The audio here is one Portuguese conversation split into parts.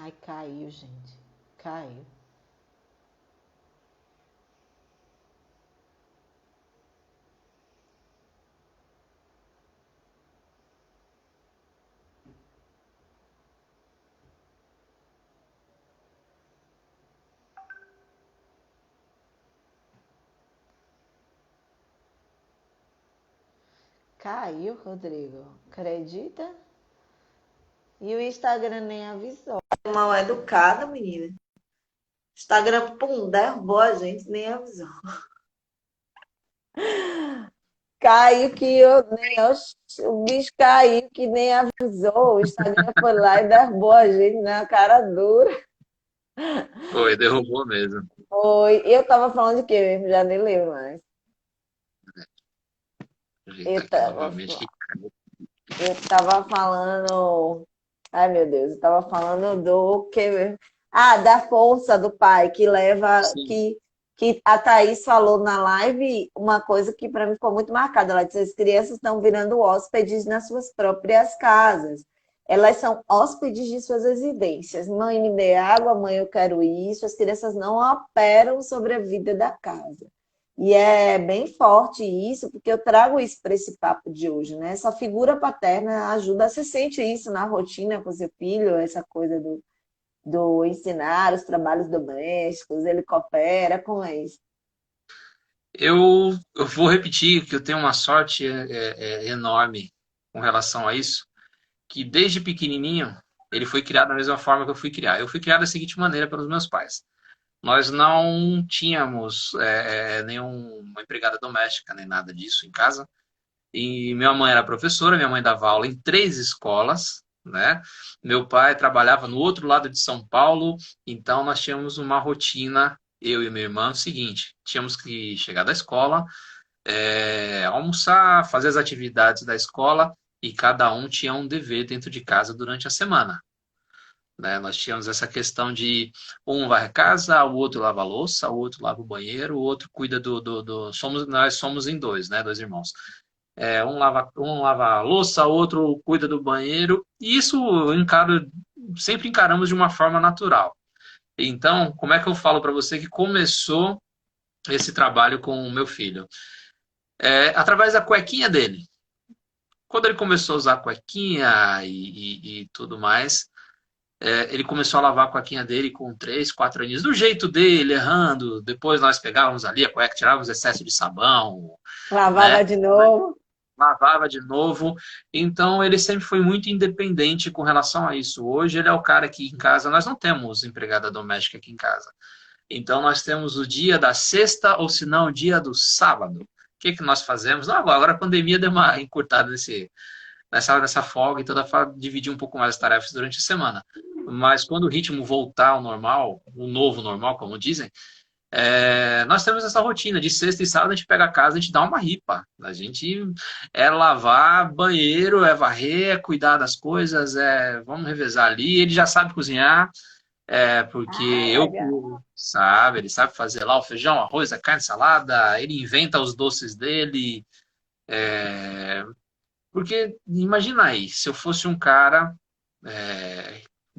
Ai, caiu, gente. Caiu. Caiu, Rodrigo. Acredita? E o Instagram nem avisou. Mal educada, menina. Instagram, pum, derrubou a gente, nem avisou. Caiu que o bicho caiu que nem avisou. O Instagram foi lá e derrubou a gente na cara dura. Foi, derrubou mesmo. Foi. Eu tava falando de quê mesmo? Já nem lembro mais. Ajeitar Eu aqui tava, novamente. eu tava falando. Ai, meu Deus, eu tava falando do que mesmo? Ah, da força do pai que leva. Sim. Que a Thaís falou na live uma coisa que para mim ficou muito marcada. Ela disse: as crianças estão virando hóspedes nas suas próprias casas. Elas são hóspedes de suas residências. Mãe, me dê água, mãe, eu quero isso. As crianças não operam sobre a vida da casa. E é bem forte isso, porque eu trago isso para esse papo de hoje, né? Essa figura paterna ajuda, você sente isso na rotina com seu filho, essa coisa do ensinar os trabalhos domésticos, ele coopera com isso. Eu vou repetir que eu tenho uma sorte enorme com relação a isso, que desde pequenininho ele foi criado da mesma forma que eu fui criado. Eu fui criado da seguinte maneira pelos meus pais. Nós não tínhamos nenhuma empregada doméstica, nem nada disso em casa. E minha mãe era professora, minha mãe dava aula em 3 escolas, né? Meu pai trabalhava no outro lado de São Paulo, então nós tínhamos uma rotina, eu e minha irmã, o seguinte: tínhamos que chegar da escola, almoçar, fazer as atividades da escola e cada um tinha um dever dentro de casa durante a semana. Né? Nós tínhamos essa questão de um varre a casa, o outro lava a louça, o outro lava o banheiro, o outro cuida nós somos em dois, né? Dois irmãos. Um lava a louça, o outro cuida do banheiro. E isso sempre encaramos de uma forma natural. Então, como é que eu falo para você que começou esse trabalho com o meu filho? Através da cuequinha dele. Quando ele começou a usar a cuequinha e tudo mais, ele começou a lavar a cuequinha dele com 3, 4 aninhos, do jeito dele, errando. Depois nós pegávamos ali a cueca, tirávamos excesso de sabão, Lavava né? de novo. Lavava de novo. Então ele sempre foi muito independente com relação a isso. Hoje ele é o cara que em casa nós não temos empregada doméstica aqui em casa. Então nós temos o dia da sexta ou se não o dia do sábado. O que que nós fazemos? Não, agora a pandemia deu uma encurtada nessa folga, então dá para dividir um pouco mais as tarefas durante a semana. Mas quando o ritmo voltar ao normal, o novo normal, como dizem, nós temos essa rotina de sexta e sábado a gente pega a casa, a gente dá uma ripa. A gente lavar banheiro, varrer, cuidar das coisas, vamos revezar ali. Ele já sabe cozinhar, porque Ah, eu legal. sabe, ele sabe fazer lá o feijão, arroz, a carne, salada, ele inventa os doces dele. Porque imagina aí, se eu fosse um cara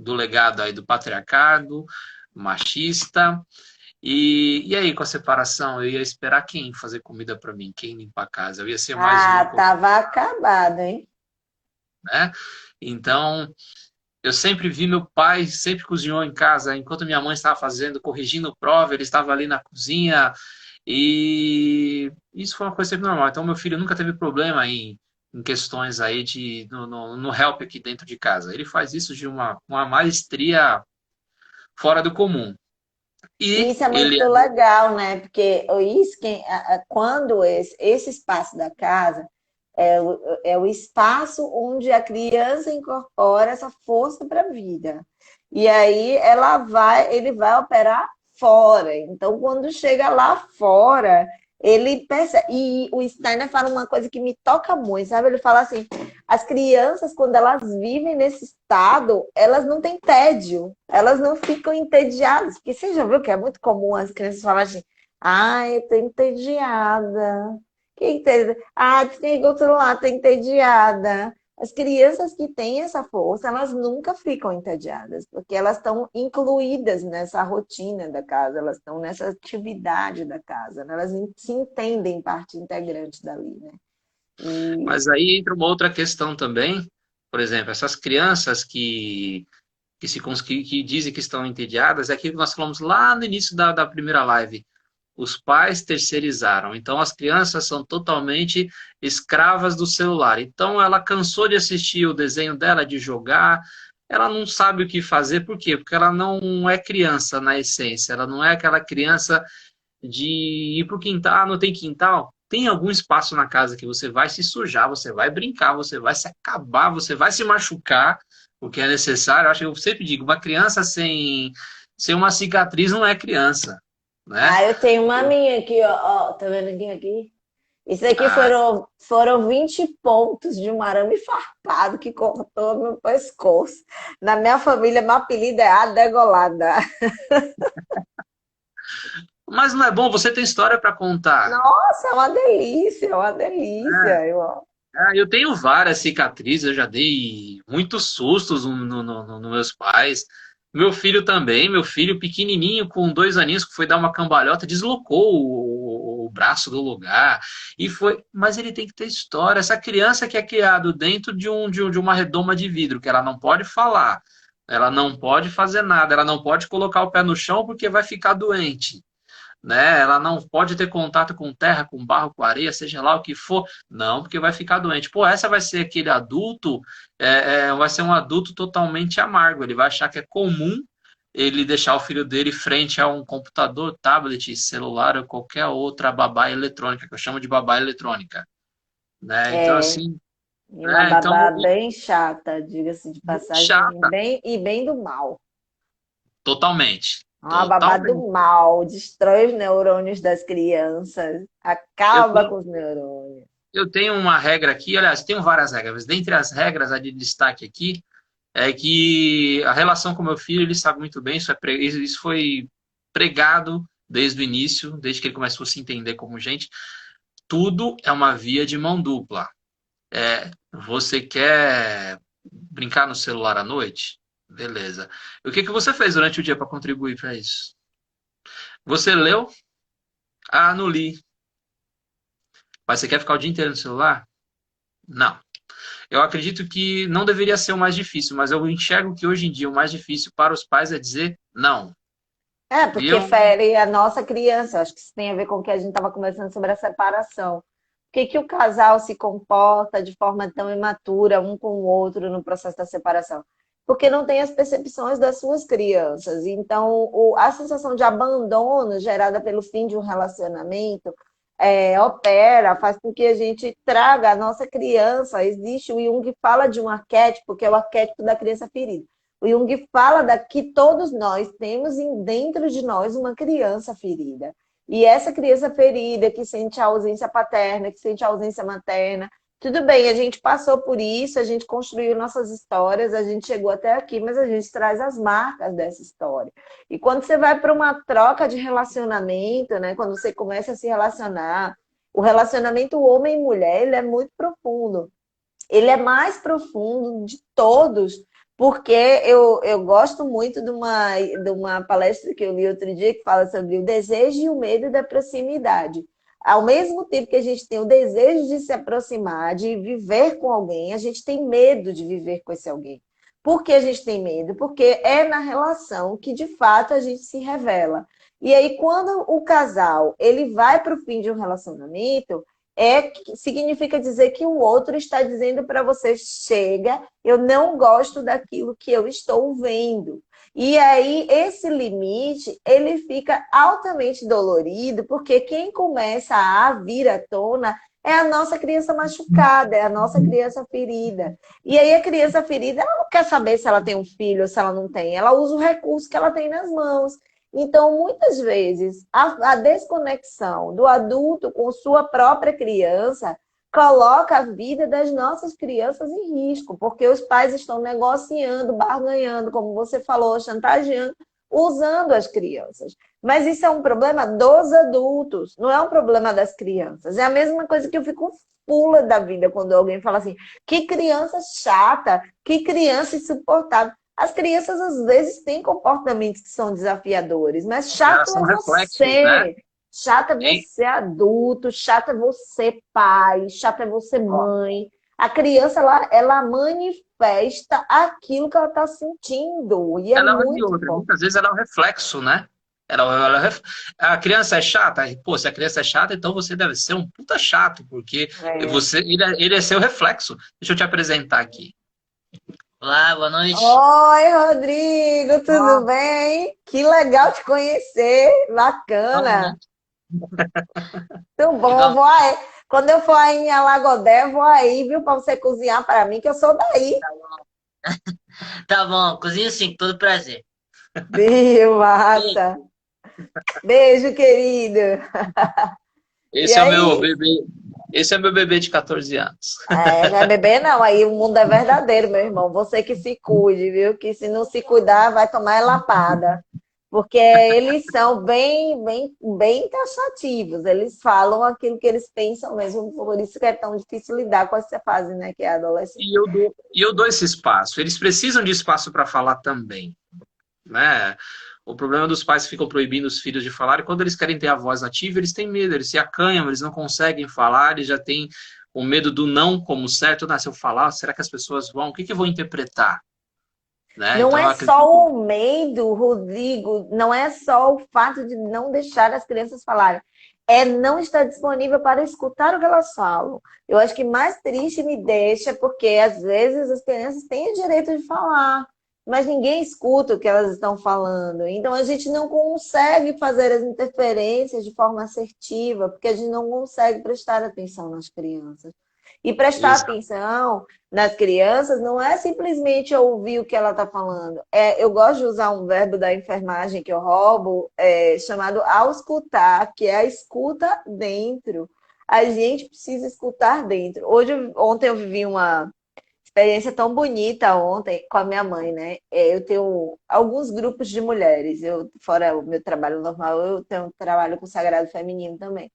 do legado aí do patriarcado, machista, e aí, com a separação, eu ia esperar quem fazer comida para mim, quem limpar a casa? Eu ia ser mais um, Ah, tava acabado, hein? né? Então, eu sempre vi meu pai, sempre cozinhou em casa, enquanto minha mãe estava fazendo, corrigindo prova, ele estava ali na cozinha, e isso foi uma coisa sempre normal. Então, meu filho nunca teve problema em questões aí no help aqui dentro de casa. Ele faz isso de uma maestria fora do comum. E E isso é ele muito legal, né? Porque quando esse espaço da casa é o espaço onde a criança incorpora essa força para a vida. E aí ele vai operar fora. Então, quando chega lá fora, ele percebe. E o Steiner fala uma coisa que me toca muito, sabe? Ele fala assim: as crianças, quando elas vivem nesse estado, elas não têm tédio, elas não ficam entediadas. Porque você já viu que é muito comum as crianças falarem assim: ai, eu tô entediada. Quem entende? Ah, desligou o celular, tô entediada. As crianças que têm essa força, elas nunca ficam entediadas, porque elas estão incluídas nessa rotina da casa, elas estão nessa atividade da casa, né? Elas se entendem parte integrante dali, né? E Mas aí entra uma outra questão também, por exemplo, essas crianças que dizem que estão entediadas, é aquilo que nós falamos lá no início da primeira live. Os pais terceirizaram. Então, as crianças são totalmente escravas do celular. Então, ela cansou de assistir o desenho dela, de jogar. Ela não sabe o que fazer. Por quê? Porque ela não é criança na essência. Ela não é aquela criança de ir para o quintal. Ah, não tem quintal? Tem algum espaço na casa que você vai se sujar, você vai brincar, você vai se acabar, você vai se machucar, o que é necessário. Eu acho que eu sempre digo, uma criança sem uma cicatriz não é criança, né? eu tenho uma minha aqui, ó, tá vendo aqui? Isso aqui Ah, foram 20 pontos de um arame farpado que cortou meu pescoço. Na minha família, meu apelido é a Degolada. mas não é bom, você tem história para contar. Nossa, é uma delícia, é uma delícia. Eu tenho várias cicatrizes, eu já dei muitos sustos nos meus pais. Meu filho também, meu filho pequenininho, com 2 aninhos, que foi dar uma cambalhota, deslocou o braço do lugar. E foi, mas ele tem que ter história. Essa criança que é criado dentro de uma redoma de vidro, que ela não pode falar, ela não pode fazer nada, ela não pode colocar o pé no chão porque vai ficar doente, né? Ela não pode ter contato com terra, com barro, com areia, seja lá o que for. Não, porque vai ficar doente. Pô, essa vai ser aquele adulto, vai ser um adulto totalmente amargo. Ele vai achar que é comum ele deixar o filho dele frente a um computador, tablet, celular ou qualquer outra babá eletrônica, que eu chamo de babá eletrônica, né? Então, É, assim, e uma né? Então, babá bem chata, diga-se de muito passagem, chata. e bem do mal. Totalmente. Uma babá Totalmente. do mal, destrói os neurônios das crianças, Eu acaba tenho, com os neurônios. eu tenho uma regra aqui, aliás, tenho várias regras, mas dentre as regras, a de destaque aqui, é que a relação com meu filho, ele sabe muito bem, isso foi pregado desde o início, desde que ele começou a se entender como gente. Tudo é uma via de mão dupla. Você quer brincar no celular à noite? Beleza. O que que você fez durante o dia para contribuir para isso? Você leu? Ah, não li. Mas você quer ficar o dia inteiro no celular? Não. Eu acredito que não deveria ser o mais difícil, mas eu enxergo que hoje em dia o mais difícil para os pais é dizer não. É, E porque eu fere a nossa criança. Acho que isso tem a ver com o que a gente estava conversando sobre a separação. Por que que o casal se comporta de forma tão imatura um com o outro no processo da separação? Porque não tem as percepções das suas crianças. Então, a sensação de abandono gerada pelo fim de um relacionamento opera, faz com que a gente traga a nossa criança. Existe o Jung fala de um arquétipo, que é o arquétipo da criança ferida. O Jung fala que todos nós temos dentro de nós uma criança ferida. E essa criança ferida que sente a ausência paterna, que sente a ausência materna, tudo bem, a gente passou por isso, a gente construiu nossas histórias, a gente chegou até aqui, mas a gente traz as marcas dessa história. E quando você vai para uma troca de relacionamento, né, quando você começa a se relacionar, o relacionamento homem e mulher, ele é muito profundo. Ele é mais profundo de todos, porque eu gosto muito de uma palestra que eu li outro dia que fala sobre o desejo e o medo da proximidade. Ao mesmo tempo que a gente tem o desejo de se aproximar, de viver com alguém, a gente tem medo de viver com esse alguém. Por que a gente tem medo? Porque é na relação que, de fato, a gente se revela. E aí, quando o casal ele vai para o fim de um relacionamento, significa dizer que o outro está dizendo para você: chega, eu não gosto daquilo que eu estou vendo. E aí, esse limite, ele fica altamente dolorido, porque quem começa a vir à tona é a nossa criança machucada, é a nossa criança ferida. E aí, a criança ferida, ela não quer saber se ela tem um filho ou se ela não tem, ela usa o recurso que ela tem nas mãos. Então, muitas vezes, a desconexão do adulto com sua própria criança coloca a vida das nossas crianças em risco, porque os pais estão negociando, barganhando, como você falou, chantageando usando as crianças. Mas isso é um problema dos adultos, não é um problema das crianças. É a mesma coisa que eu fico pula da vida quando alguém fala assim, que criança chata, que criança insuportável. As crianças, às vezes, têm comportamentos que são desafiadores, mas Elas chato é são reflexos, né? você. Chato é E você adulto, chato é você pai, chato é você mãe. A criança, ela manifesta aquilo que ela está sentindo, e é ela e muito outra, importante. muitas vezes ela é um reflexo, né? A criança é chata, pô, se a criança é chata, então você deve ser um puta chato, porque É. ele é seu reflexo. Deixa eu te apresentar aqui. Olá, boa noite. Oi, Rodrigo, tudo Ah, bem? Que legal te conhecer, bom, né? bacana. Muito bom, Igual, vou aí. Quando eu for aí em Alagodé, vou aí, viu, para você cozinhar para mim, que eu sou daí. Tá bom, cozinho sim, com todo prazer. Viu, Beijo. massa. Beijo, querido. E esse é o meu aí? bebê, esse é meu bebê de 14 anos. É, não é bebê, não. Aí o mundo é verdadeiro, meu irmão. Você que se cuide, viu? Que se não se cuidar, vai tomar lapada. Porque eles são bem taxativos. Eles falam aquilo que eles pensam mesmo. Por isso que é tão difícil lidar com essa fase, né? Que é a adolescência. E eu dou esse espaço. Eles precisam de espaço para falar também, né? O problema dos pais que ficam proibindo os filhos de falar, e quando eles querem ter a voz ativa, eles têm medo, eles se acanham, eles não conseguem falar, eles já têm o medo do não como certo. Se eu falar, será que as pessoas vão? O que vão interpretar? Né? Não Então, eu é acredito. só o medo, Rodrigo, não é só o fato de não deixar as crianças falarem, é não estar disponível para escutar o que elas falam. Eu acho que mais triste me deixa porque às vezes as crianças têm o direito de falar, mas ninguém escuta o que elas estão falando. Então a gente não consegue fazer as interferências de forma assertiva, porque a gente não consegue prestar atenção nas crianças. E prestar Exato. atenção nas crianças não é simplesmente ouvir o que ela está falando. Eu gosto de usar um verbo da enfermagem que eu roubo, chamado auscultar, que é a escuta dentro. A gente precisa escutar dentro. Ontem eu vivi uma experiência tão bonita ontem com a minha mãe, né? Eu tenho alguns grupos de mulheres. Fora o meu trabalho normal, eu tenho um trabalho com o Sagrado Feminino também.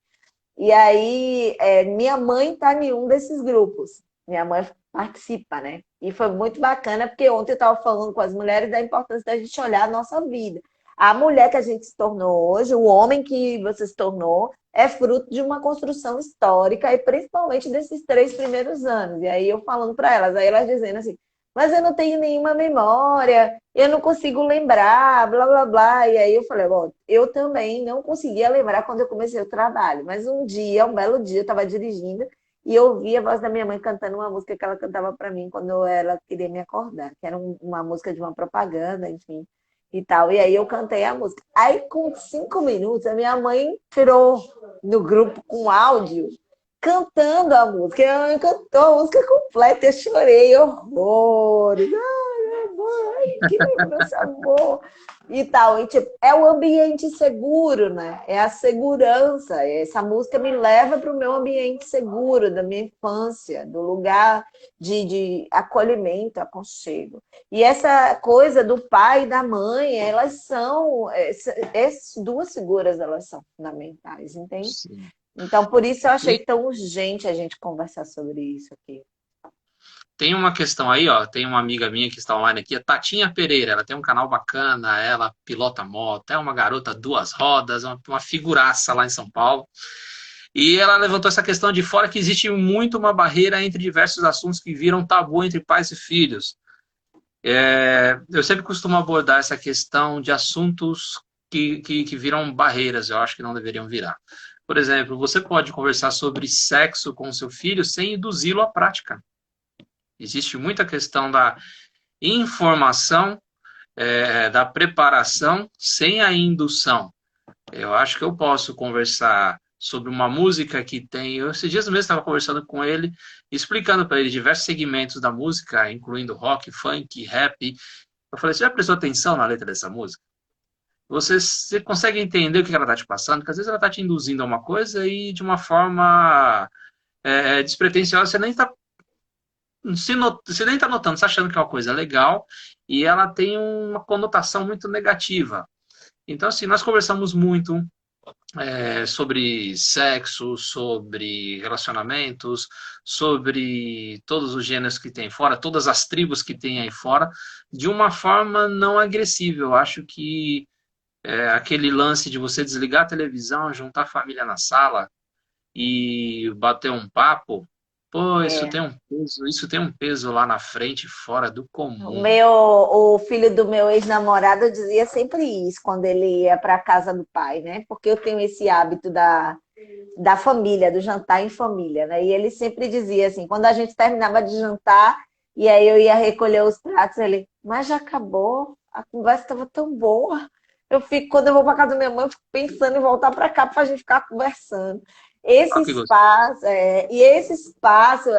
E aí, minha mãe está em um desses grupos. Minha mãe participa, né? E foi muito bacana, porque ontem eu estava falando com as mulheres da importância da gente olhar a nossa vida. A mulher que a gente se tornou hoje, o homem que você se tornou, é fruto de uma construção histórica e principalmente desses 3 primeiros anos. E aí eu falando para elas, aí elas dizendo assim, mas eu não tenho nenhuma memória, eu não consigo lembrar, blá blá blá. E aí eu falei, bom, eu também não conseguia lembrar quando eu comecei o trabalho, mas um dia, um belo dia, eu estava dirigindo e eu ouvi a voz da minha mãe cantando uma música que ela cantava para mim quando ela queria me acordar, que era uma música de uma propaganda, enfim, e tal. E aí eu cantei a música. Aí, com 5 minutos, a minha mãe tirou no grupo com áudio cantando a música. Ela me cantou a música completa, eu chorei horrores. Ai, mãe, que lembrança boa. E tal. E, tipo, é o ambiente seguro, né? É a segurança. Essa música me leva para o meu ambiente seguro, da minha infância, do lugar de acolhimento, aconchego. E essa coisa do pai e da mãe, elas são, essas duas figuras, elas são fundamentais, entende? Sim. Então, por isso eu achei E tão urgente a gente conversar sobre isso aqui. tem uma questão aí, ó. Tem uma amiga minha que está online aqui, a Tatinha Pereira. Ela tem um canal bacana, ela pilota moto, é uma garota duas rodas, uma figuraça lá em São Paulo. E ela levantou essa questão de fora que existe muito uma barreira entre diversos assuntos que viram tabu entre pais e filhos. Eu sempre costumo abordar essa questão de assuntos que viram barreiras, eu acho que não deveriam virar. Por exemplo, você pode conversar sobre sexo com seu filho sem induzi-lo à prática. Existe muita questão da informação, da preparação sem a indução. Eu acho que eu posso conversar sobre uma música que tem. Esses dias mesmo estava conversando com ele, explicando para ele diversos segmentos da música, incluindo rock, funk, rap. Eu falei: você já prestou atenção na letra dessa música? Você consegue entender o que ela está te passando? Porque às vezes ela está te induzindo a uma coisa e de uma forma despretensiosa, você nem está você nem está notando, está achando que é uma coisa legal e ela tem uma conotação muito negativa. Então, assim, nós conversamos muito sobre sexo, sobre relacionamentos, sobre todos os gêneros que tem fora, todas as tribos que tem aí fora, de uma forma não agressiva. Eu acho que aquele lance de você desligar a televisão, juntar a família na sala e bater um papo, pô, É. isso tem um peso lá na frente, fora do comum. O filho do meu ex-namorado dizia sempre isso quando ele ia para a casa do pai, né? Porque eu tenho esse hábito da família, do jantar em família, né? E ele sempre dizia assim, quando a gente terminava de jantar e aí eu ia recolher os pratos, ele, mas já acabou, a conversa estava tão boa. Eu fico, quando eu vou para casa da minha mãe, eu fico pensando em voltar para cá para a gente ficar conversando. Esse Olha que gostoso. espaço, e esse espaço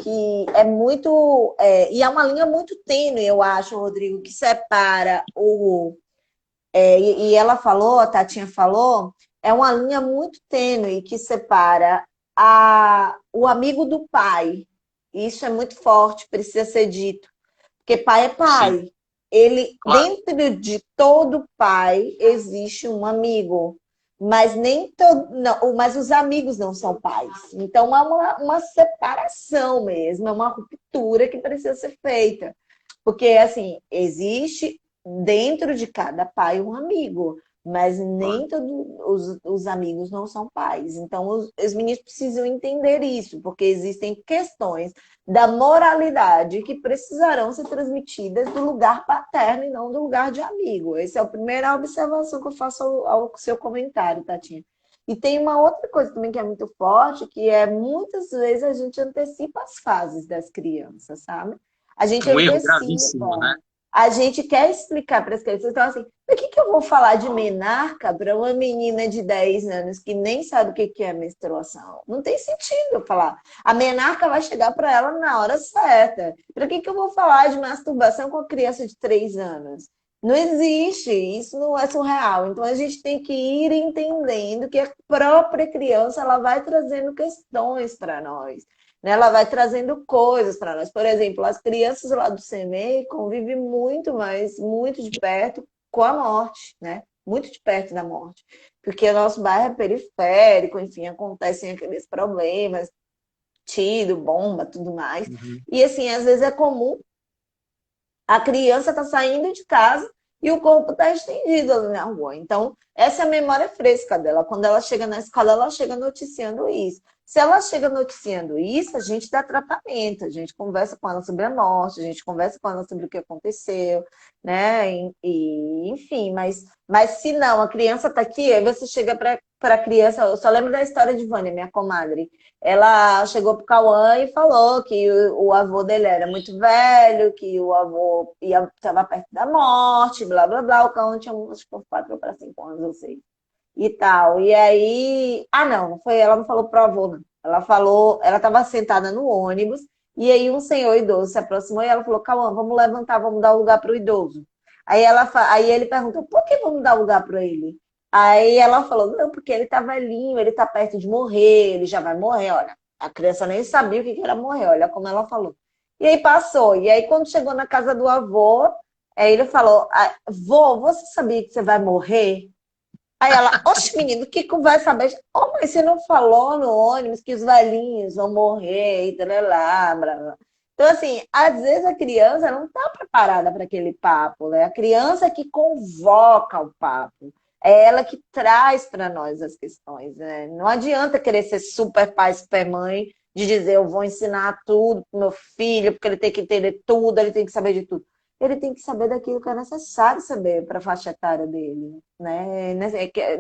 que é muito, e é uma linha muito tênue, eu acho, Rodrigo, que separa e ela falou, a Tatinha falou, é uma linha muito tênue que separa o amigo do pai. Isso é muito forte, precisa ser dito. Porque pai é Sim, pai. Ele, claro. dentro de todo pai, existe um amigo. Mas nem todo, não, mas os amigos não são pais. Então é uma separação mesmo, é uma ruptura que precisa ser feita. Porque, assim, existe dentro de cada pai um amigo, mas Claro. nem todos os amigos não são pais. Então, os meninos precisam entender isso, porque existem questões da moralidade que precisarão ser transmitidas do lugar paterno e não do lugar de amigo. Essa é a primeira observação que eu faço ao seu comentário, Tatinha. E tem uma outra coisa também que é muito forte, que é muitas vezes a gente antecipa as fases das crianças, sabe? A gente Um erro gravíssimo, né? antecipa, a gente quer explicar para as crianças. Então, assim, por que eu vou falar de menarca para uma menina de 10 anos que nem sabe o que é menstruação? Não tem sentido eu falar. A menarca vai chegar para ela na hora certa. Para que eu vou falar de masturbação com a criança de 3 anos? Não existe, isso não é surreal. Então a gente tem que ir entendendo que a própria criança ela vai trazendo questões para nós, né? Ela vai trazendo coisas para nós. Por exemplo, as crianças lá do CMEI convivem muito mais, muito de perto com a morte, né? Muito de perto da morte. Porque o nosso bairro é periférico, enfim, acontecem aqueles problemas, tiro, bomba, tudo mais. Uhum. E assim, às vezes é comum a criança está saindo de casa e o corpo está estendido ali na rua. Então, essa é a memória fresca dela. Quando ela chega na escola, ela chega noticiando isso. Se ela chega noticiando isso, a gente dá tratamento, a gente conversa com ela sobre a morte, a gente conversa com ela sobre o que aconteceu, né? Enfim, mas se não, a criança está aqui, aí você chega para a criança. Eu só lembro da história de Vânia, minha comadre. Ela chegou pro Cauã e falou que o avô dele era muito velho, que o avô estava perto da morte, blá blá blá. O Cauã tinha uns 4 para 5 anos, eu sei. E tal. E aí. Ah, não, não foi. Ela não falou pro avô, não. Ela falou, ela estava sentada no ônibus, e aí um senhor idoso se aproximou e ela falou: Cauã, vamos levantar, vamos dar lugar pro idoso. Aí ele perguntou: por que vamos dar lugar para ele? Aí ela falou, não, porque ele tá velhinho, ele tá perto de morrer, ele já vai morrer, olha. A criança nem sabia o que era morrer, olha como ela falou. E aí passou. E aí quando chegou na casa do avô, aí ele falou, vô, você sabia que você vai morrer? Aí ela, oxe, menino, que conversa besta. Oh, mas você não falou no ônibus que os velhinhos vão morrer e tal, blá, blá, blá. Então, assim, às vezes a criança não está preparada para aquele papo, né? A criança é que convoca o papo. É ela que traz para nós as questões, né? Não adianta querer ser super pai, super mãe, de dizer eu vou ensinar tudo pro meu filho, porque ele tem que entender tudo, ele tem que saber de tudo. Ele tem que saber daquilo que é necessário saber para a faixa etária dele, né?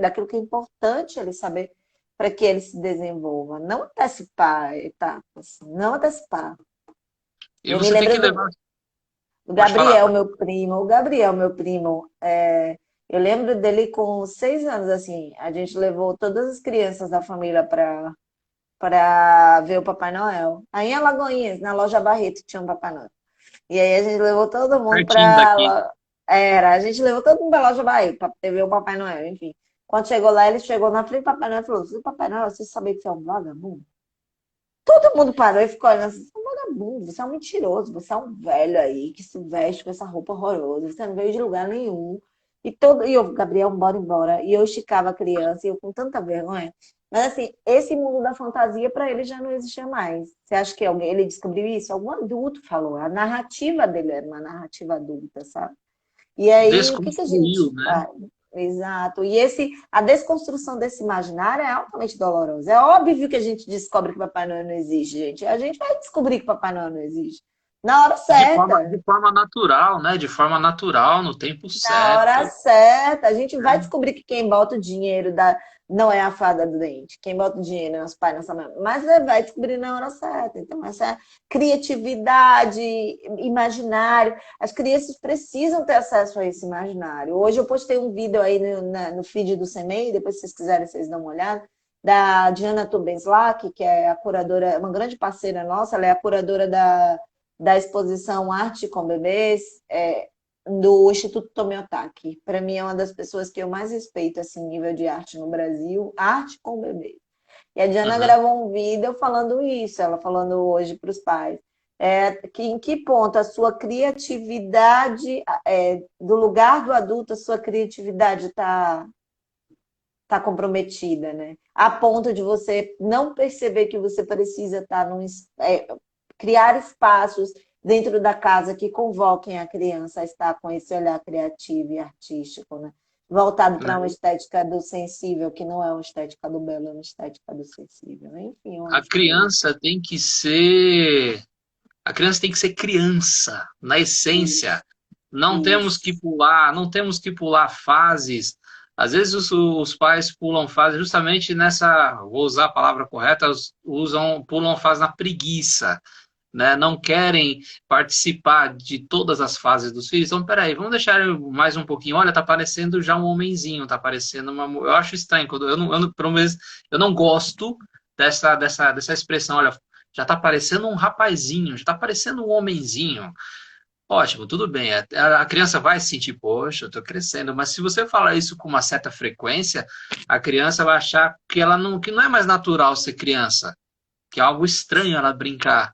Daquilo que é importante ele saber para que ele se desenvolva. Não antecipar etapas, não antecipar. E Eu me você tem que lembro levar. do Pode falar, Gabriel, pode. meu primo. O Gabriel, meu primo, eu lembro dele com 6 anos, assim. A gente levou todas as crianças da família para ver o Papai Noel. Aí em Alagoinhas, na loja Barreto, tinha um Papai Noel. E aí a gente levou todo mundo Pertinho daqui. a gente levou todo mundo pra loja Bahia pra ver o Papai Noel, enfim. Quando chegou lá, ele chegou na frente do Papai Noel e falou: Papai Noel, você sabia que você é um vagabundo? Todo mundo parou e ficou olhando assim, vagabundo, você é um mentiroso, você é um velho aí que se veste com essa roupa horrorosa, você não veio de lugar nenhum. E eu, Gabriel, bora embora. E eu esticava a criança, e eu com tanta vergonha. Mas assim, esse mundo da fantasia para ele já não existia mais. Você acha que alguém, ele descobriu isso? Algum adulto falou. A narrativa dele era uma narrativa adulta, sabe? E aí, o que que a gente Desconstruiu, né? faz? Exato. E a desconstrução desse imaginário é altamente dolorosa. É óbvio que a gente descobre que Papai Noel não existe, gente. A gente vai descobrir que Papai Noel não existe. Na hora De certa. forma natural, né? De forma natural, no tempo Na hora certo. certa. A gente vai Né? descobrir que quem bota o dinheiro não é a fada do dente. Quem bota o dinheiro é os pais, nossa mãe. Mas vai descobrir na hora certa. Então, essa criatividade, imaginário. As crianças precisam ter acesso a esse imaginário. Hoje eu postei um vídeo aí no feed do CEMEI, depois se vocês quiserem, vocês dão uma olhada, da Diana Tubenslak, que é a curadora, uma grande parceira nossa, ela é a curadora da exposição Arte com Bebês, do Instituto Tomiotaki. Para mim, é uma das pessoas que eu mais respeito, assim, nível de arte no Brasil, arte com bebê. E a Diana Uhum. gravou um vídeo falando isso, ela falando hoje para os pais. Em que ponto a sua criatividade, do lugar do adulto, a sua criatividade tá comprometida, né? A ponto de você não perceber que você precisa estar criar espaços dentro da casa que convoquem a criança a estar com esse olhar criativo e artístico, né? Voltado para uma Né? estética do sensível, que não é uma estética do belo, é uma estética do sensível. Enfim, eu A acho que é isso. criança tem que ser. A criança tem que ser criança, na essência. Não temos que Isso. pular, não temos que pular fases. Às vezes os pais pulam fases justamente nessa, vou usar a palavra correta, pulam fase na preguiça, né? Não querem participar de todas as fases dos filhos. Então, peraí, vamos deixar mais um pouquinho. Olha, tá parecendo já um homenzinho, tá parecendo uma. Eu acho estranho, quando pelo menos, eu não gosto dessa expressão. Olha, já tá parecendo um rapazinho, já tá parecendo um homenzinho. Ótimo, tudo bem. A criança vai se sentir, poxa, eu tô crescendo. Mas se você falar isso com uma certa frequência, a criança vai achar que não é mais natural ser criança, que é algo estranho ela brincar,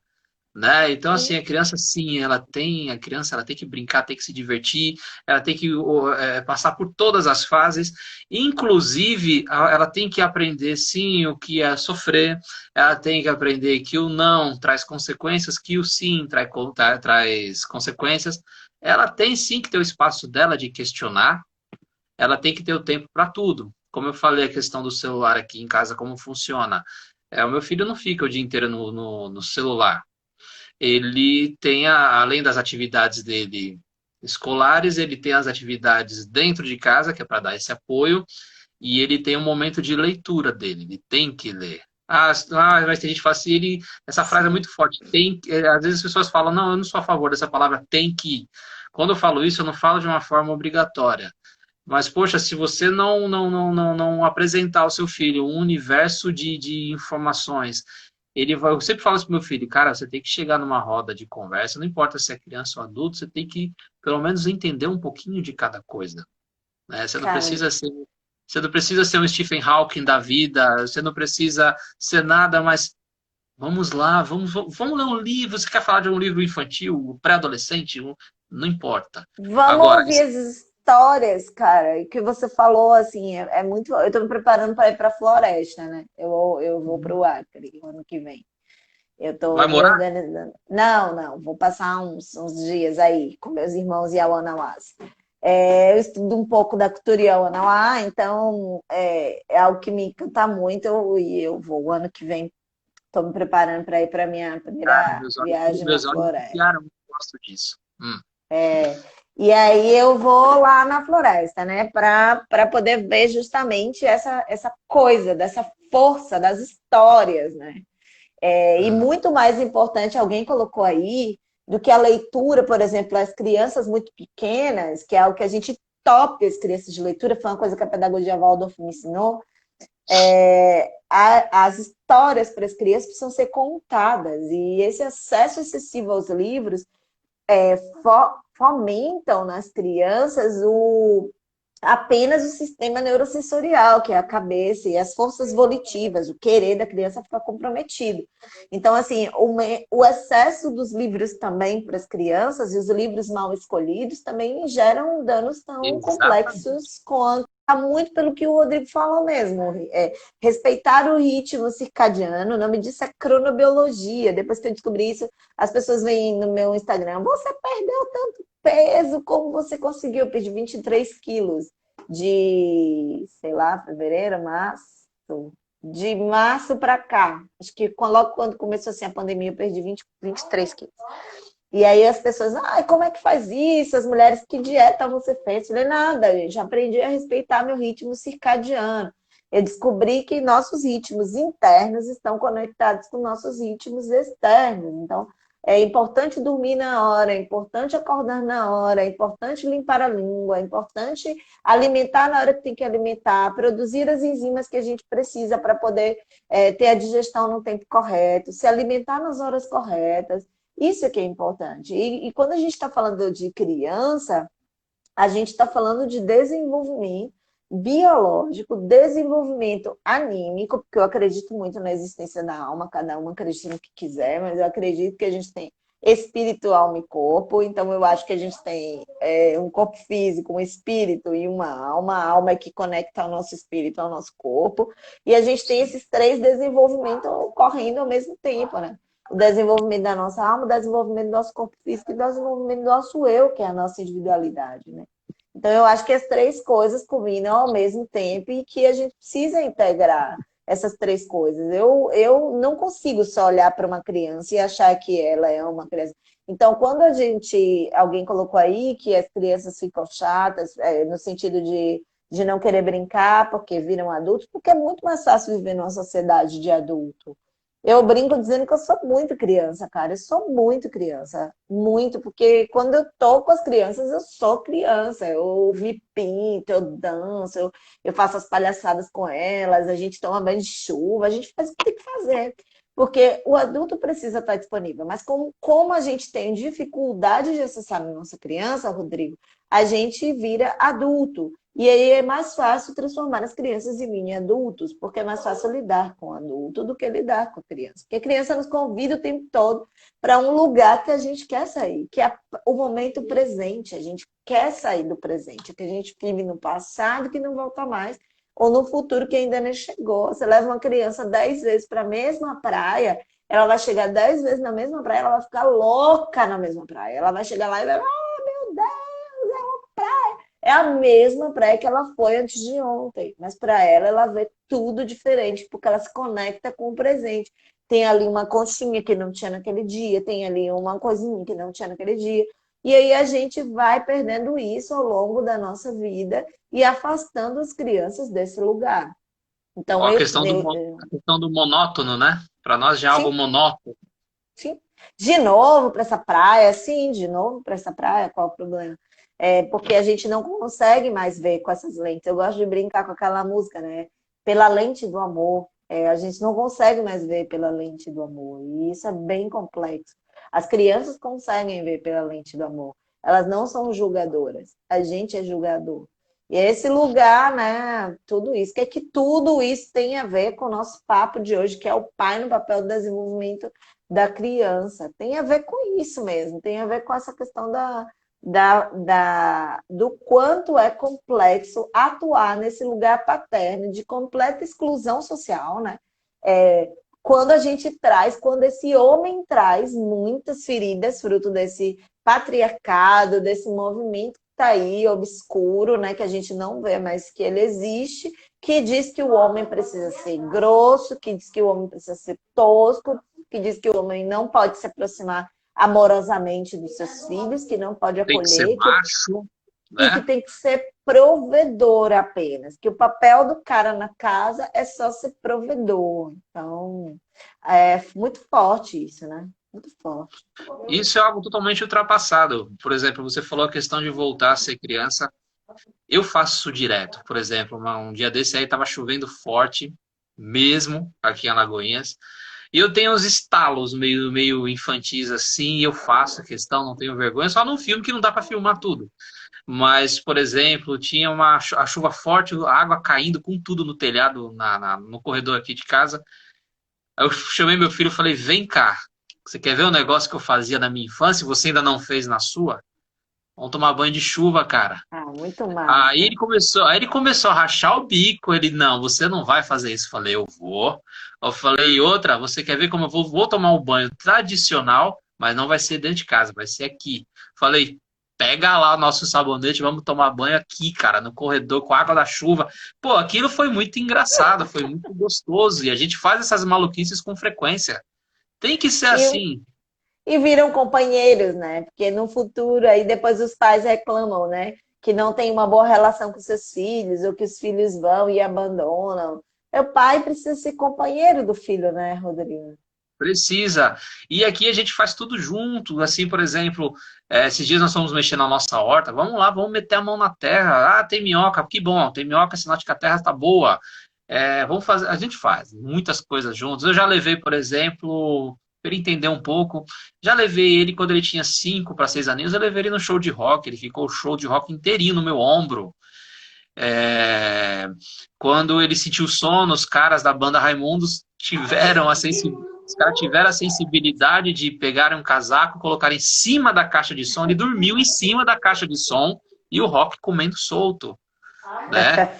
né? Então, assim, a criança, sim, a criança, ela tem que brincar, tem que se divertir, ela tem que passar por todas as fases, inclusive, ela tem que aprender, sim, o que é sofrer, ela tem que aprender que o não traz consequências, que o sim traz consequências, ela tem, sim, que ter o espaço dela de questionar, ela tem que ter o tempo para tudo. Como eu falei, a questão do celular aqui em casa, como funciona. O meu filho não fica o dia inteiro no celular, ele tem, além das atividades dele escolares, ele tem as atividades dentro de casa, que é para dar esse apoio, e ele tem um momento de leitura dele, ele tem que ler. Mas tem gente que fala assim, essa frase é Sim. muito forte. Às vezes as pessoas falam, não, eu não sou a favor dessa palavra tem que. Quando eu falo isso, eu não falo de uma forma obrigatória. Mas, poxa, se você não apresentar ao seu filho um universo de informações, ele vai. Eu sempre falo isso pro meu filho, cara, você tem que chegar numa roda de conversa, não importa se é criança ou adulto, você tem que, pelo menos, entender um pouquinho de cada coisa. Né? Cara, Você não precisa ser um Stephen Hawking da vida, você não precisa ser nada, mas vamos lá, vamos ler um livro. Você quer falar de um livro infantil, pré-adolescente? Não importa. vamos Agora, ouvir as histórias, cara. E que você falou, assim, é muito. Eu estou me preparando para ir para a floresta, né? Eu vou para o Acre o ano que vem. Eu vai estou me morar? organizando. Não, não, vou passar uns dias aí com meus irmãos Yawanawás. Eu estudo um pouco da cultura Yawanawá, então é algo que me encanta muito e eu vou o ano que vem. Estou me preparando para ir para a minha Ah, primeira viagem na meus olhos floresta. brilharam, gosto disso. E aí eu vou lá na floresta, né, para poder ver justamente essa coisa, dessa força das histórias, né? E Hum. muito mais importante, alguém colocou aí, do que a leitura, por exemplo, as crianças muito pequenas, que é o que a gente topa as crianças de leitura, foi uma coisa que a pedagogia Waldorf me ensinou. As histórias para as crianças precisam ser contadas, e esse acesso excessivo aos livros fomentam nas crianças apenas o sistema neurosensorial, que é a cabeça e as forças volitivas, o querer da criança fica comprometido. Então, assim, o excesso dos livros também para as crianças e os livros mal escolhidos também geram danos tão Exatamente. complexos quanto muito pelo que o Rodrigo falou mesmo. Respeitar o ritmo circadiano, o nome disso é cronobiologia. Depois que eu descobri isso, as pessoas vêm no meu Instagram, você perdeu tanto peso, como você conseguiu? Eu perdi 23 quilos de, sei lá, fevereiro, março. De março para cá. Acho que logo quando começou assim, a pandemia, eu perdi 23 quilos. E aí as pessoas, como é que faz isso? As mulheres, que dieta você fez? Eu falei, nada, gente, aprendi a respeitar meu ritmo circadiano. Eu descobri que nossos ritmos internos estão conectados com nossos ritmos externos. Então, é importante dormir na hora, é importante acordar na hora, é importante limpar a língua, é importante alimentar na hora que tem que alimentar, produzir as enzimas que a gente precisa para poder ter a digestão no tempo correto, se alimentar nas horas corretas. Isso é que é importante. E quando a gente está falando de criança, a gente está falando de desenvolvimento biológico, desenvolvimento anímico, porque eu acredito muito na existência da alma, cada um acredita no que quiser, mas eu acredito que a gente tem espírito, alma e corpo, então eu acho que a gente tem um corpo físico, um espírito e uma alma. A alma é que conecta o nosso espírito ao nosso corpo, e a gente tem esses três desenvolvimentos ocorrendo ao mesmo tempo, né? O desenvolvimento da nossa alma, o desenvolvimento do nosso corpo físico e o desenvolvimento do nosso eu, que é a nossa individualidade, né? Então, eu acho que as três coisas combinam ao mesmo tempo e que a gente precisa integrar essas três coisas. Eu não consigo só olhar para uma criança e achar que ela é uma criança. Então, quando alguém colocou aí que as crianças ficam chatas, no sentido de não querer brincar porque viram adultos, porque é muito mais fácil viver numa sociedade de adulto. Eu brinco dizendo que eu sou muito criança, cara. Eu sou muito criança. Muito, porque quando eu tô com as crianças, eu sou criança. Eu me pinto, eu danço, eu faço as palhaçadas com elas, a gente toma banho de chuva, a gente faz o que tem que fazer. Porque o adulto precisa estar disponível. Mas como a gente tem dificuldade de acessar a nossa criança, Rodrigo, a gente vira adulto. E aí é mais fácil transformar as crianças em mini adultos, porque é mais fácil lidar com o adulto do que lidar com a criança. Porque a criança nos convida o tempo todo para um lugar que a gente quer sair, que é o momento presente. A gente quer sair do presente, que a gente vive no passado que não volta mais, ou no futuro que ainda nem chegou. Você leva uma criança 10 vezes para a mesma praia, ela vai chegar 10 vezes na mesma praia, ela vai ficar louca na mesma praia. Ela vai chegar lá e vai, meu Deus, é uma praia. É a mesma praia que ela foi antes de ontem, mas para ela vê tudo diferente, porque ela se conecta com o presente. Tem ali uma conchinha que não tinha naquele dia, tem ali uma coisinha que não tinha naquele dia. E aí a gente vai perdendo isso ao longo da nossa vida e afastando as crianças desse lugar. Então, Ó, a questão do monótono, né? Para nós já é algo sim, monótono. sim. De novo para essa praia, sim, de novo para essa praia, qual o problema? Porque a gente não consegue mais ver com essas lentes. Eu gosto de brincar com aquela música, né? Pela lente do amor. A gente não consegue mais ver pela lente do amor. E isso é bem complexo. As crianças conseguem ver pela lente do amor. Elas não são julgadoras. A gente é julgador. E é esse lugar, né? Tudo isso. Que tudo isso tem a ver com o nosso papo de hoje, que é o pai no papel do desenvolvimento da criança. Tem a ver com isso mesmo. Tem a ver com essa questão do quanto é complexo atuar nesse lugar paterno de completa exclusão social, né? Quando esse homem traz muitas feridas, fruto desse patriarcado, desse movimento que está aí, obscuro, né? Que a gente não vê, mas que ele existe, que diz que o homem precisa ser grosso, que diz que o homem precisa ser tosco, que diz que o homem não pode se aproximar amorosamente dos seus filhos, que não pode Tem que ser acolher, macho, e que né? tem que ser provedor apenas, que o papel do cara na casa é só ser provedor. Então, é muito forte isso, né? Muito forte. Isso é algo totalmente ultrapassado. Por exemplo, você falou a questão de voltar a ser criança. Eu faço isso direto. Por exemplo, um dia desse aí estava chovendo forte, mesmo aqui em Alagoinhas. E eu tenho uns estalos meio infantis assim, e eu faço a questão, não tenho vergonha, só num filme que não dá para filmar tudo. Mas, por exemplo, tinha a chuva forte, a água caindo com tudo no telhado, no corredor aqui de casa. Aí eu chamei meu filho e falei, vem cá, você quer ver o negócio que eu fazia na minha infância e você ainda não fez na sua? Vamos tomar banho de chuva, cara. Ah, muito Aí massa. ele começou a rachar o bico. Ele, não, você não vai fazer isso. Eu falei, eu vou. Eu falei, outra, você quer ver como eu vou tomar um banho tradicional, mas não vai ser dentro de casa, vai ser aqui. Falei, pega lá o nosso sabonete, vamos tomar banho aqui, cara, no corredor, com a água da chuva. Pô, aquilo foi muito engraçado, foi muito gostoso. E a gente faz essas maluquices com frequência. Tem que ser E, assim. e viram companheiros, né? Porque no futuro, aí depois os pais reclamam, né? Que não tem uma boa relação com seus filhos, ou que os filhos vão e abandonam. O pai precisa ser companheiro do filho, né, Rodrigo? Precisa. E aqui a gente faz tudo junto. Assim, por exemplo, esses dias nós fomos mexer na nossa horta. Vamos lá, vamos meter a mão na terra. Ah, tem minhoca, que bom. Tem minhoca, sinal de que a terra está boa. Vamos fazer. A gente faz muitas coisas juntos. Eu já levei, por exemplo, para ele entender um pouco. Já levei ele quando ele tinha 5 para 6 aninhos. Eu levei ele no show de rock. Ele ficou o show de rock inteirinho no meu ombro. É, Quando ele sentiu sono, os caras da banda Raimundos tiveram os caras tiveram a sensibilidade de pegarem um casaco, colocar em cima da caixa de som, ele dormiu em cima da caixa de som e o rock comendo solto, né?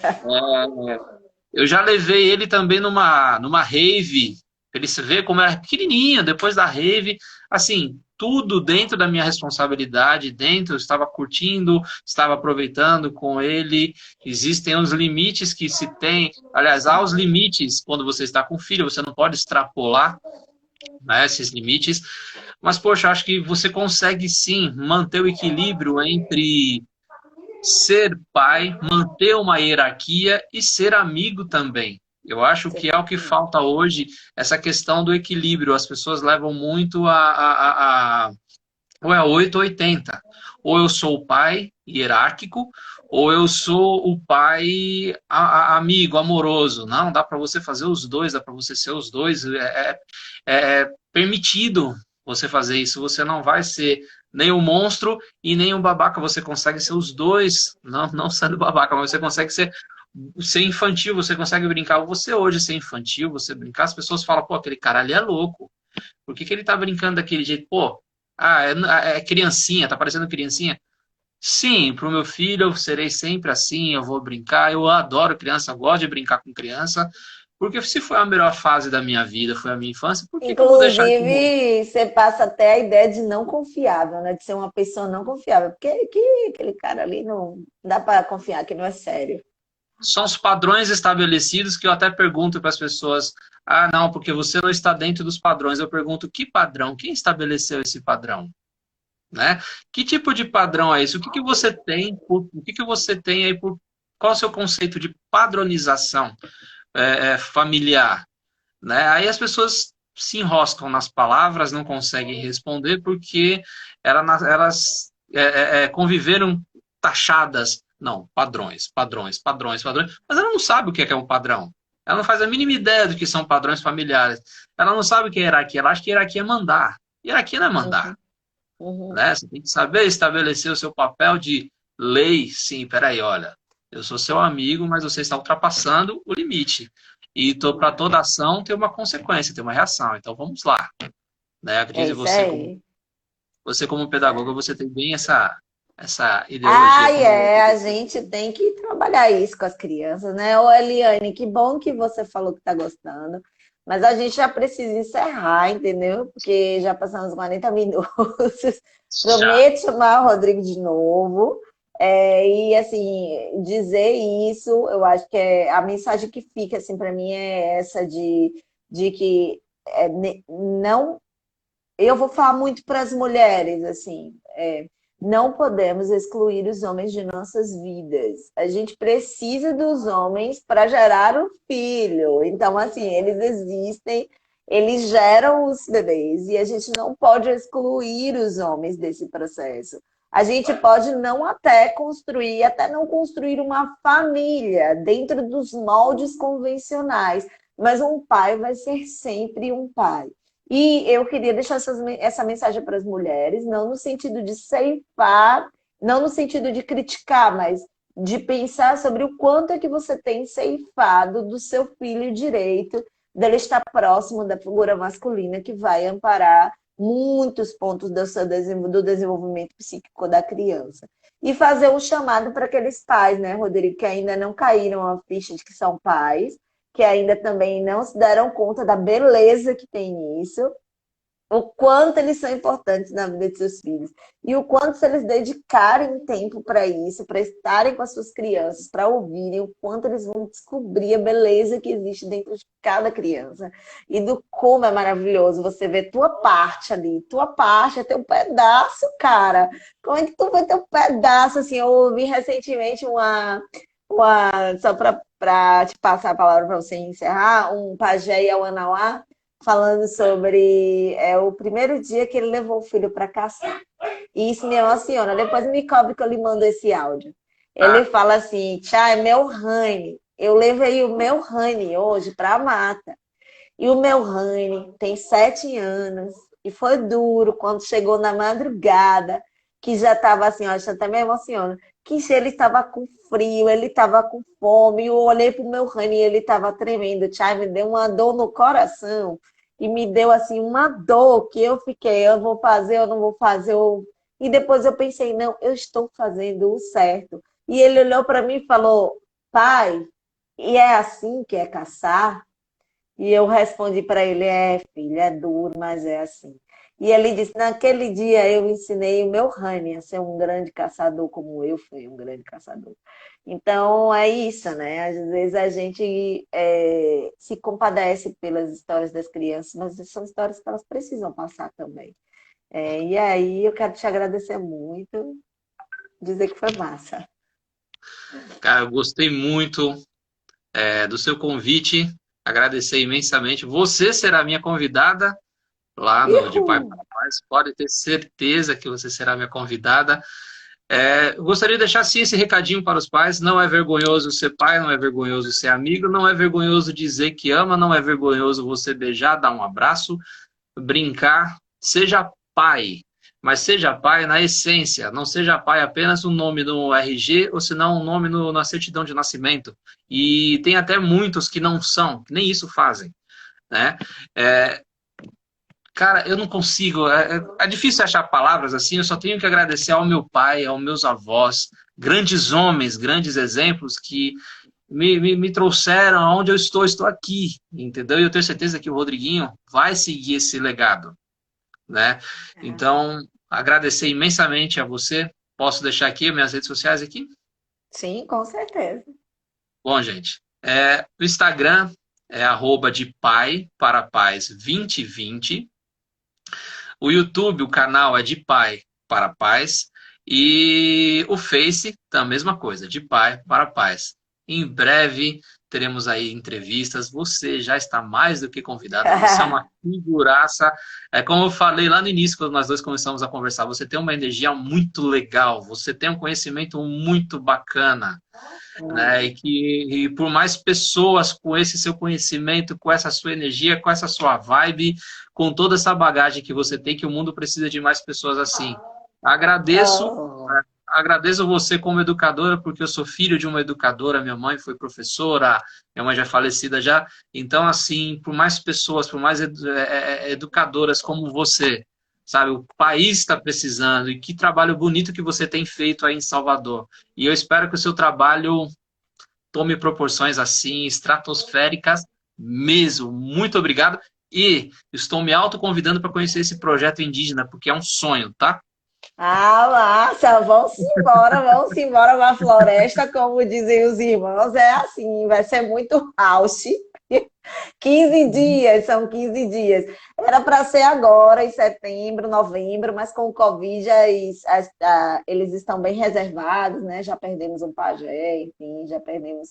Eu já levei ele também numa rave, pra ele ver como era pequenininho, depois da rave, assim, tudo dentro da minha responsabilidade, dentro, eu estava curtindo, estava aproveitando com ele, existem os limites que se tem, aliás, há os limites quando você está com filho, você não pode extrapolar, né, esses limites, mas, poxa, acho que você consegue sim manter o equilíbrio entre ser pai, manter uma hierarquia e ser amigo também. Eu acho que é o que falta hoje, essa questão do equilíbrio. As pessoas levam muito ou é 8 ou 80. Ou eu sou o pai hierárquico, ou eu sou o pai amigo, amoroso. Não, dá para você fazer os dois, dá para você ser os dois. É permitido você fazer isso. Você não vai ser nem um monstro e nem um babaca. Você consegue ser os dois, não sendo babaca, mas você consegue ser infantil, você consegue brincar. Você hoje ser infantil, você brincar, as pessoas falam, pô, aquele cara ali é louco. Por que ele tá brincando daquele jeito? Pô, é criancinha, tá parecendo criancinha? Sim, pro meu filho eu serei sempre assim, eu vou brincar, eu adoro criança, eu gosto de brincar com criança, porque se foi a melhor fase da minha vida, foi a minha infância, por que que eu vou deixar de novo? Inclusive, você passa até a ideia de não confiável, né? De ser uma pessoa não confiável. Porque aquele cara ali não dá para confiar que não é sério. São os padrões estabelecidos que eu até pergunto para as pessoas, ah, não, porque você não está dentro dos padrões. Eu pergunto, que padrão? Quem estabeleceu esse padrão? Né? Que tipo de padrão é esse? O que que você tem? O que que você tem aí por qual é o seu conceito de padronização familiar? Né? Aí as pessoas se enroscam nas palavras, não conseguem responder porque elas conviveram taxadas, não, padrões, padrões, padrões, padrões, mas ela não sabe o que é um padrão. Ela não faz a mínima ideia do que são padrões familiares. Ela não sabe o que é hierarquia. Ela acha que hierarquia é mandar. Hierarquia não é mandar. Uhum, uhum. Né? Você tem que saber estabelecer o seu papel de lei. Sim, peraí, olha, eu sou seu amigo, mas você está ultrapassando o limite. E para toda ação tem uma consequência, tem uma reação. Então vamos lá. Né? É Acredite, isso aí. você como pedagoga, você tem bem essa ideologia. Ai, a gente tem que trabalhar isso com as crianças, né? Ô, Eliane, que bom que você falou que está gostando, mas a gente já precisa encerrar, entendeu? Porque já passamos 40 minutos. Já. Prometo chamar o Rodrigo de novo. E assim, dizer isso, eu acho que a mensagem que fica assim para mim é essa de que não, eu vou falar muito para as mulheres, assim, não podemos excluir os homens de nossas vidas. A gente precisa dos homens para gerar o filho. Então, assim, eles existem, eles geram os bebês e a gente não pode excluir os homens desse processo. A gente pode não até não construir uma família dentro dos moldes convencionais, mas um pai vai ser sempre um pai. E eu queria deixar essa mensagem para as mulheres, não no sentido de ceifar não no sentido de criticar, mas de pensar sobre o quanto é que você tem ceifado do seu filho direito, dele estar próximo da figura masculina que vai amparar muitos pontos do desenvolvimento psíquico da criança. E fazer um chamado para aqueles pais, né, Rodrigo, que ainda não caíram a ficha de que são pais, que ainda também não se deram conta da beleza que tem nisso, o quanto eles são importantes na vida de seus filhos. E o quanto, se eles dedicarem tempo para isso, para estarem com as suas crianças, para ouvirem, o quanto eles vão descobrir a beleza que existe dentro de cada criança. E do como é maravilhoso você ver tua parte ali. Tua parte é teu pedaço, cara. Como é que tu vê teu pedaço? Assim, eu ouvi recentemente só para te passar a palavra para você encerrar, um pajé Yawanawá, falando sobre o primeiro dia que ele levou o filho para caçar. E isso me emociona. Depois me cobre que eu lhe mando esse áudio. Ele fala assim, Tia, é meu Rani. Eu levei o meu Rani hoje para a mata. E o meu Rani tem 7 anos. E foi duro quando chegou na madrugada, que já estava assim, ó, até me emociona, que ele estava com frio, ele estava com fome. Eu olhei para o meu Rani e ele estava tremendo. Tia, me deu uma dor no coração. E me deu assim uma dor que eu fiquei, eu vou fazer, eu não vou fazer. E depois eu pensei, não, eu estou fazendo o certo. E ele olhou para mim e falou, pai, e é assim que é caçar? E eu respondi para ele, filho, é duro, mas é assim. E ele disse, naquele dia eu ensinei o meu Rani a ser um grande caçador, como eu fui um grande caçador. Então, é isso, né? Às vezes a gente se compadece pelas histórias das crianças, mas são histórias que elas precisam passar também. E aí eu quero te agradecer muito, dizer que foi massa. Cara, eu gostei muito do seu convite, agradecer imensamente. Você será minha convidada lá no De Pai para Paz, pode ter certeza que você será minha convidada. Eu gostaria de deixar assim esse recadinho para os pais. Não é vergonhoso ser pai, não é vergonhoso ser amigo, não é vergonhoso dizer que ama, não é vergonhoso você beijar, dar um abraço, brincar. Seja pai, mas seja pai na essência. Não seja pai apenas um nome no RG ou senão um nome na certidão de nascimento. E tem até muitos que não são, que nem isso fazem, né? Cara, eu não consigo. É difícil achar palavras assim. Eu só tenho que agradecer ao meu pai, aos meus avós, grandes homens, grandes exemplos que me trouxeram aonde eu estou aqui, entendeu? E eu tenho certeza que o Rodriguinho vai seguir esse legado, né? Então, agradecer imensamente a você. Posso deixar aqui minhas redes sociais aqui? Sim, com certeza. Bom, gente, o Instagram é @depai-para-paz2020. O YouTube, o canal é De Pai para Paz. E o Face, tá a mesma coisa, De Pai para Paz. Em breve teremos aí entrevistas. Você já está mais do que convidada. Você é uma figuraça. É como eu falei lá no início, quando nós dois começamos a conversar. Você tem uma energia muito legal. Você tem um conhecimento muito bacana. Né? E por mais pessoas com esse seu conhecimento, com essa sua energia, com essa sua vibe, com toda essa bagagem que você tem, que o mundo precisa de mais pessoas assim. Agradeço você como educadora, porque eu sou filho de uma educadora, minha mãe foi professora, minha mãe já é falecida já. Então, assim, por mais pessoas, por mais educadoras como você, sabe, o país está precisando, e que trabalho bonito que você tem feito aí em Salvador. E eu espero que o seu trabalho tome proporções assim, estratosféricas mesmo. Muito obrigado. E estou me autoconvidando para conhecer esse projeto indígena, porque é um sonho, tá? Massa, vamos embora para a floresta, como dizem os irmãos, é assim, vai ser muito house. 15 dias, são 15 dias. Era para ser agora, em setembro, novembro, mas com o Covid eles estão bem reservados, né? Já perdemos um pajé, enfim, já perdemos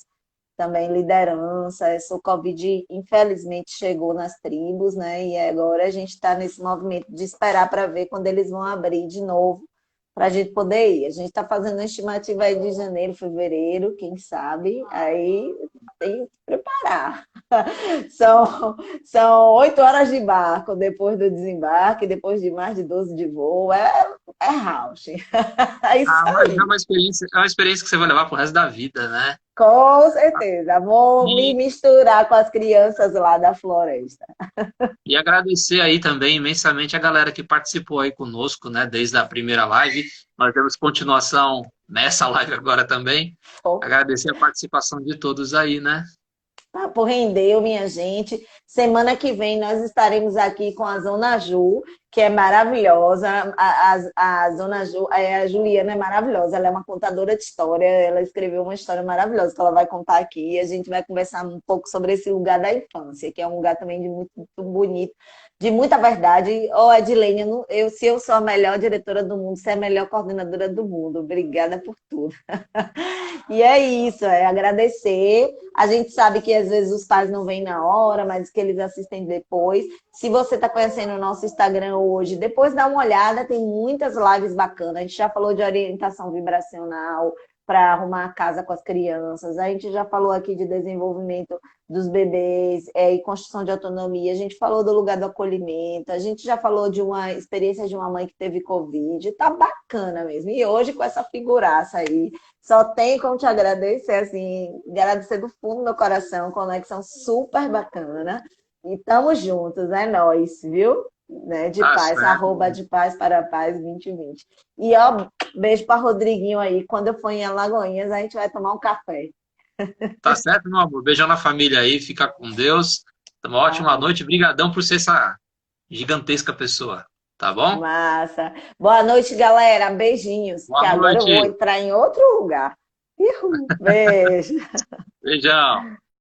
também liderança. Essa Covid, infelizmente, chegou nas tribos, né? E agora a gente está nesse movimento de esperar para ver quando eles vão abrir de novo, para a gente poder ir. A gente está fazendo uma estimativa aí de janeiro, fevereiro, quem sabe, aí tem que preparar. São 8 horas de barco depois do desembarque, depois de mais de 12 de voo. é house. É isso Mas aí. é uma experiência que você vai levar pro resto da vida, né? Com certeza. Vou me E, misturar com as crianças lá da floresta. e agradecer aí também imensamente a galera que participou aí conosco, né? Desde a primeira live. Nós temos continuação nessa live agora também. Agradecer a participação de todos aí, né? Papo rendeu, minha gente. Semana que vem nós estaremos aqui com a Zona Ju, que é maravilhosa. A Zona Ju, a Juliana é maravilhosa, ela é uma contadora de história, ela escreveu uma história maravilhosa que ela vai contar aqui. E a gente vai conversar um pouco sobre esse lugar da infância, que é um lugar também de muito, muito bonito, de muita verdade. Ô, Edilene, se eu sou a melhor diretora do mundo, você é a melhor coordenadora do mundo. Obrigada por tudo. E é isso, é agradecer. A gente sabe que às vezes os pais não vêm na hora, mas que eles assistem depois. Se você está conhecendo o nosso Instagram hoje, depois dá uma olhada, tem muitas lives bacanas. A gente já falou de orientação vibracional para arrumar a casa com as crianças. A gente já falou aqui de desenvolvimento dos bebês e construção de autonomia. A gente falou do lugar do acolhimento. A gente já falou de uma experiência de uma mãe que teve Covid. Tá bacana mesmo. E hoje com essa figuraça aí, só tem como te agradecer, assim, agradecer do fundo do meu coração, conexão super bacana. E tamo juntos, é nóis, viu? Né? De Tá paz, certo. arroba de paz para a paz 2020. E ó, beijo para Rodriguinho aí. Quando eu for em Alagoinhas, a gente vai tomar um café. Tá certo, meu amor? Beijão na família aí, fica com Deus. Uma ótima Amém. noite. Brigadão por ser essa gigantesca pessoa, tá bom? Massa. Boa noite, galera. Beijinhos. Boa Que agora eu vou noite. entrar em outro lugar. Beijo. Beijão.